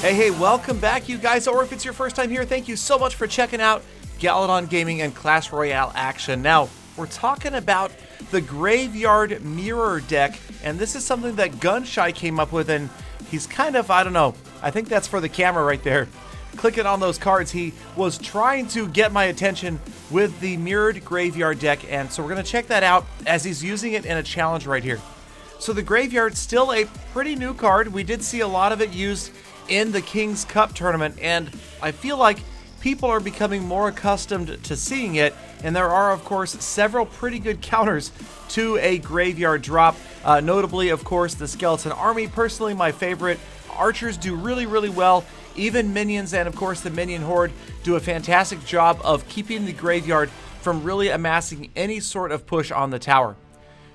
Hey, welcome back, you guys. Or if it's your first time here, thank you so much for checking out Galadon Gaming and Clash Royale action. Now, we're talking about the Graveyard Mirror deck, and this is something that Gunshy came up with, and he's kind of, I don't know, I think that's for the camera right there. Clicking on those cards, he was trying to get my attention with the Mirrored Graveyard deck, and so we're going to check that out as he's using it in a challenge right here. So the Graveyard's still a pretty new card. We did see a lot of it used in the King's Cup tournament, and I feel like people are becoming more accustomed to seeing it, and there are, of course, several pretty good counters to a Graveyard drop. Notably, of course, the Skeleton Army, personally my favorite. Archers do really well. Even minions and, of course, the Minion Horde do a fantastic job of keeping the Graveyard from really amassing any sort of push on the tower.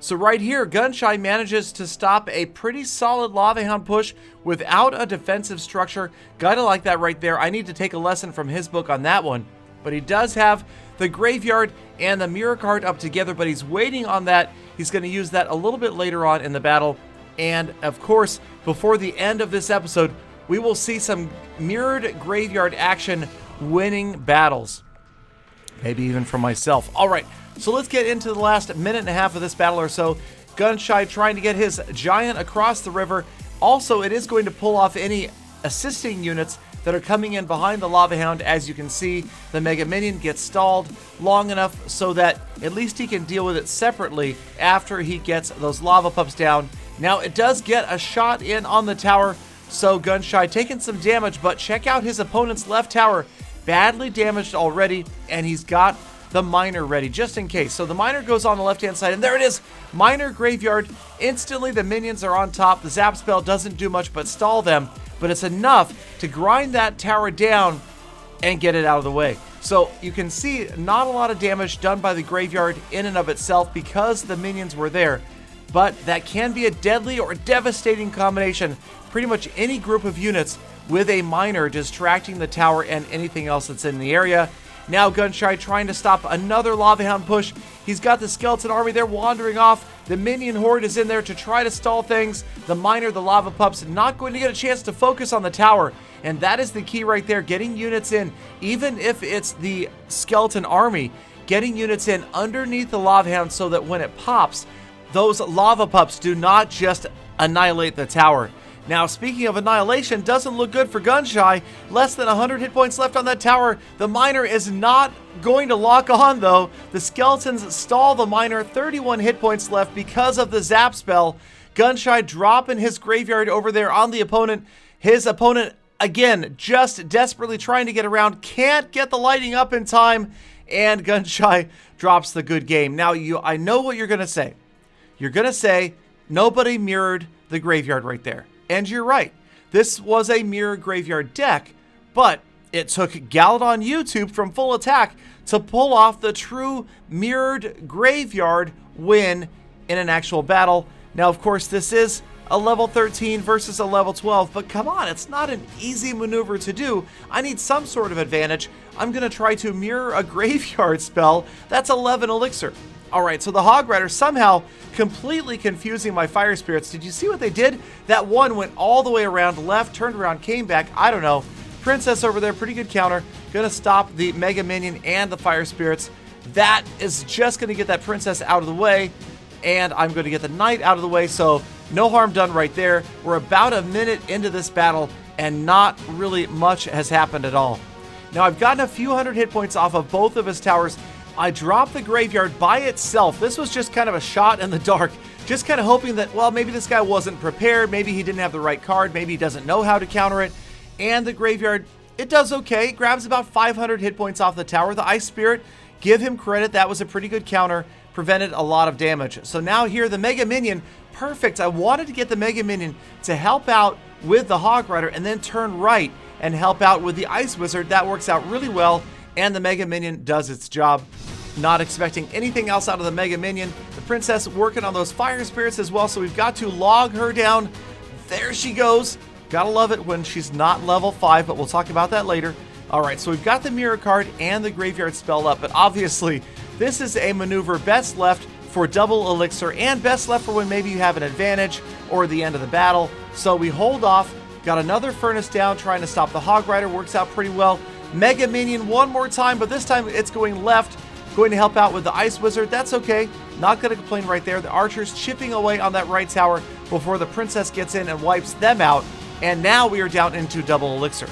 So right here, Gunshy manages to stop a pretty solid Lava Hound push without a defensive structure. Gotta like that right there. I need to take a lesson from his book on that one. But he does have the Graveyard and the Mirror card up together, but he's waiting on that. He's going to use that a little bit later on in the battle. And, of course, before the end of this episode, we will see some Mirrored Graveyard action winning battles. Maybe even for myself. All right. So let's get into the last minute and a half of this battle or so. Gunshy trying to get his giant across the river. Also, it is going to pull off any assisting units that are coming in behind the Lava Hound. As you can see, the Mega Minion gets stalled long enough so that at least he can deal with it separately after he gets those lava pups down. Now, it does get a shot in on the tower, so Gunshy taking some damage, but check out his opponent's left tower. Badly damaged already, and he's got the Miner ready, just in case. So the Miner goes on the left-hand side, and there it is! Miner Graveyard. Instantly, the minions are on top. The Zap spell doesn't do much but stall them, but it's enough to grind that tower down and get it out of the way. So you can see not a lot of damage done by the Graveyard in and of itself because the minions were there, but that can be a deadly or devastating combination. Pretty much any group of units with a Miner distracting the tower and anything else that's in the area. Now Gunshy trying to stop another Lava Hound push. He's got the Skeleton Army there wandering off. The Minion Horde is in there to try to stall things. The Miner, the Lava Pups, not going to get a chance to focus on the tower. And that is the key right there, getting units in, even if it's the Skeleton Army, getting units in underneath the Lava Hound so that when it pops, those Lava Pups do not just annihilate the tower. Now, speaking of annihilation, doesn't look good for Gunshy. Less than 100 hit points left on that tower. The Miner is not going to lock on, though. The Skeletons stall the Miner. 31 hit points left because of the Zap spell. Gunshy dropping his Graveyard over there on the opponent. His opponent, again, just desperately trying to get around. Can't get the lighting up in time. And Gunshy drops the good game. Now, I know what you're going to say. You're going to say, nobody mirrored the Graveyard right there. And you're right, this was a Mirror Graveyard deck, but it took Galadon YouTube from Full Attack to pull off the true Mirrored Graveyard win in an actual battle. Now, of course, this is a level 13 versus a level 12, but come on, it's not an easy maneuver to do. I need some sort of advantage. I'm going to try to mirror a Graveyard spell. That's 11 elixir. Alright, so the Hog Rider somehow completely confusing my Fire Spirits. Did you see what they did? That one went all the way around, left, turned around, came back. I don't know. Princess over there, pretty good counter. Gonna stop the Mega Minion and the Fire Spirits. That is just gonna get that Princess out of the way. And I'm gonna get the Knight out of the way, so no harm done right there. We're about a minute into this battle, and not really much has happened at all. Now, I've gotten a few hundred hit points off of both of his towers. I dropped the Graveyard by itself. This was just kind of a shot in the dark. Just kind of hoping that, well, maybe this guy wasn't prepared. Maybe he didn't have the right card. Maybe he doesn't know how to counter it. And the Graveyard, it does okay. It grabs about 500 hit points off the tower. The Ice Spirit, give him credit. That was a pretty good counter. Prevented a lot of damage. So now here, the Mega Minion, perfect. I wanted to get the Mega Minion to help out with the Hog Rider and then turn right and help out with the Ice Wizard. That works out really well. And the Mega Minion does its job. Not expecting anything else out of the Mega Minion. The Princess working on those Fire Spirits as well, so we've got to log her down. There she goes. Gotta love it when she's not level 5, but we'll talk about that later. Alright, so we've got the Mirror card and the Graveyard spell up, but obviously this is a maneuver best left for double elixir and best left for when maybe you have an advantage or the end of the battle. So we hold off Got another furnace down, trying to stop the Hog Rider. Works out pretty well. Mega Minion one more time, but this time it's going left. Going to help out with the Ice Wizard. That's okay. Not going to complain right there. The archers chipping away on that right tower before the princess gets in and wipes them out. And now we are down into double elixir.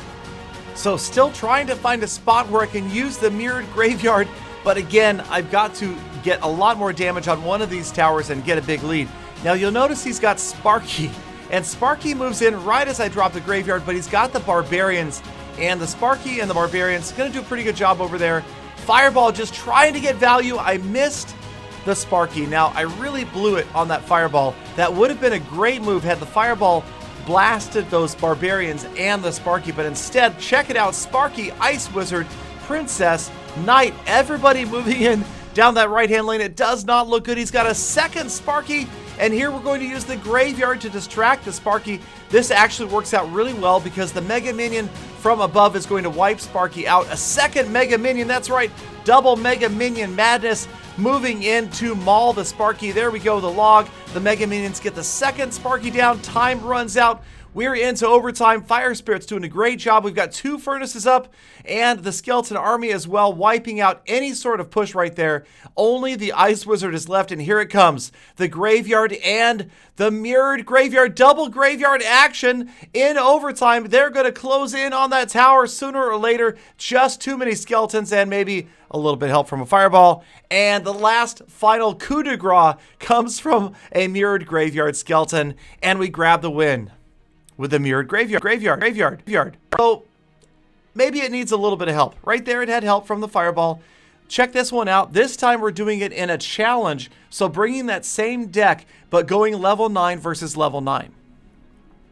So still trying to find a spot where I can use the mirrored graveyard. But again, I've got to get a lot more damage on one of these towers and get a big lead. Now you'll notice he's got Sparky. And Sparky moves in right as I drop the graveyard, but he's got the Barbarians. And the Sparky and the Barbarians going to do a pretty good job over there. Fireball just trying to get value. I missed the Sparky. Now, I really blew it on that Fireball. That would have been a great move had the Fireball blasted those Barbarians and the Sparky. But instead, check it out. Sparky, Ice Wizard, Princess, Knight, everybody moving in down that right-hand lane. It does not look good. He's got a second Sparky. And here we're going to use the graveyard to distract the Sparky. This actually works out really well because the Mega Minion from above is going to wipe Sparky out. A second Mega Minion, that's right, double Mega Minion madness moving in to maul the Sparky. There we go, the log. The Mega Minions get the second Sparky down. Time runs out. We're into overtime. Fire Spirit's doing a great job. We've got 2 furnaces up and the Skeleton Army as well, wiping out any sort of push right there. Only the Ice Wizard is left, and here it comes. The Graveyard and the Mirrored Graveyard. Double Graveyard action in overtime. They're going to close in on that tower sooner or later. Just too many skeletons and maybe a little bit of help from a Fireball. And the last final coup de grace comes from a Mirrored Graveyard Skeleton, and we grab the win with the Mirrored Graveyard. So maybe it needs a little bit of help. Right there, it had help from the Fireball. Check this one out. This time we're doing it in a challenge. So bringing that same deck, but going level 9 versus level 9.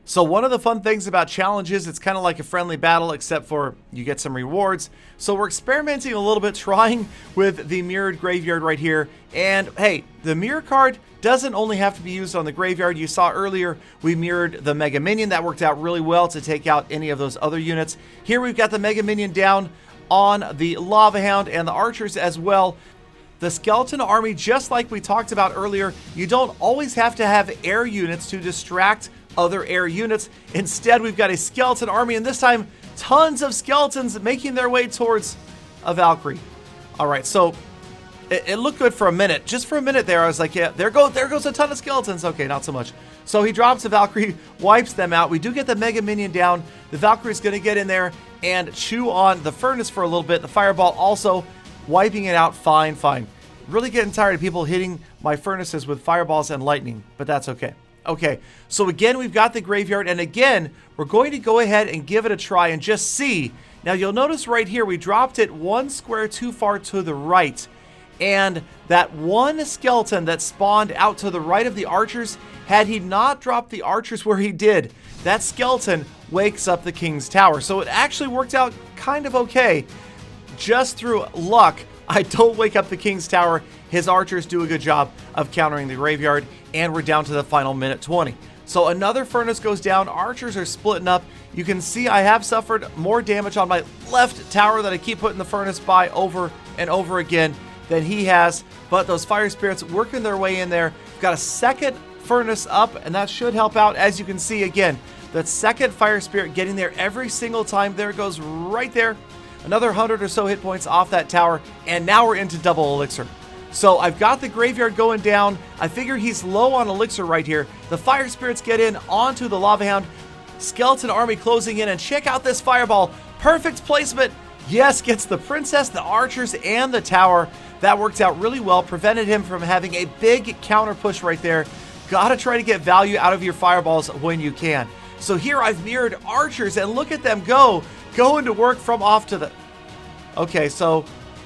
So one of the fun things about challenges, it's kind of like a friendly battle, except for you get some rewards. So we're experimenting a little bit, trying with the Mirrored Graveyard right here. And hey, the mirror card doesn't only have to be used on the graveyard. You saw earlier we mirrored the Mega Minion. That worked out really well to take out any of those other units. Here we've got the Mega Minion down on the Lava Hound and the archers as well. The Skeleton Army, just like we talked about earlier, you don't always have to have air units to distract other air units. Instead, we've got a Skeleton Army, and this time tons of skeletons making their way towards a Valkyrie. All right, so it looked good for a minute. Just for a minute there, I was like, yeah, there goes a ton of skeletons. Okay, not so much. So he drops the Valkyrie, wipes them out. We do get the Mega Minion down. The Valkyrie's going to get in there and chew on the furnace for a little bit. The Fireball also wiping it out. Fine. Really getting tired of people hitting my furnaces with fireballs and lightning, but that's okay. Okay, so again, we've got the graveyard, and again, we're going to go ahead and give it a try and just see. Now, you'll notice right here, we dropped it 1 square too far to the right, and that one skeleton that spawned out to the right of the archers, had he not dropped the archers where he did, that skeleton wakes up the King's Tower. So it actually worked out kind of okay. Just through luck, I don't wake up the King's Tower. His archers do a good job of countering the graveyard, and we're down to the final minute 20. So another furnace goes down. Archers are splitting up. You can see I have suffered more damage on my left tower that I keep putting the furnace by over and over again than he has. But those fire spirits working their way in there. We've got a second furnace up, and that should help out. As you can see again, that second fire spirit getting there every single time. There it goes right there. Another 100 or so hit points off that tower, and now we're into double elixir. So I've got the graveyard going down. I figure he's low on elixir right here. The fire spirits get in onto the Lava Hound. Skeleton Army closing in, and check out this Fireball. Perfect placement. Yes, gets the princess, the archers, and the tower. That worked out really well. Prevented him from having a big counter push right there. Gotta try to get value out of your fireballs when you can. So here I've mirrored archers, and look at them go. Going to work from off to the... Okay, so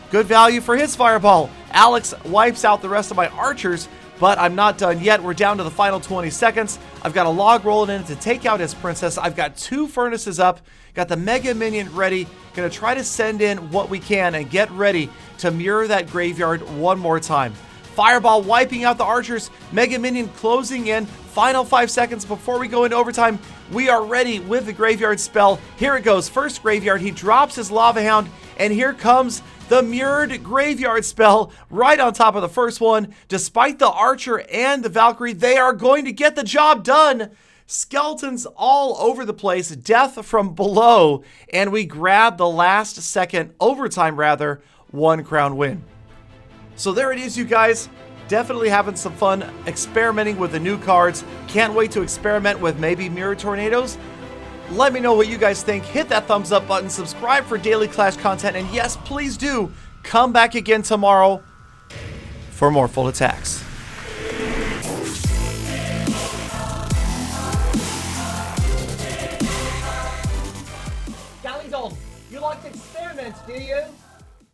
good value for his Fireball. Alex wipes out the rest of my archers, but I'm not done yet. We're down to the final 20 seconds. I've got a log rolling in to take out his princess. I've got 2 furnaces up. Got the Mega Minion ready. Gonna try to send in what we can and get ready to mirror that graveyard one more time. Fireball wiping out the archers. Mega Minion closing in. Final 5 seconds before we go into overtime. We are ready with the graveyard spell. Here it goes. First graveyard. He drops his Lava Hound, and here comes the mirrored graveyard spell right on top of the first one. Despite the archer and the Valkyrie, they are going to get the job done. Skeletons all over the place, death from below, and we grab the last second overtime, 1 crown win. So there it is, you guys. Definitely having some fun experimenting with the new cards. Can't wait to experiment with maybe Mirror Tornadoes. Let me know what you guys think. Hit that thumbs up button, subscribe for daily Clash content, and yes, please do come back again tomorrow for more full attacks. You like to experiment, do you?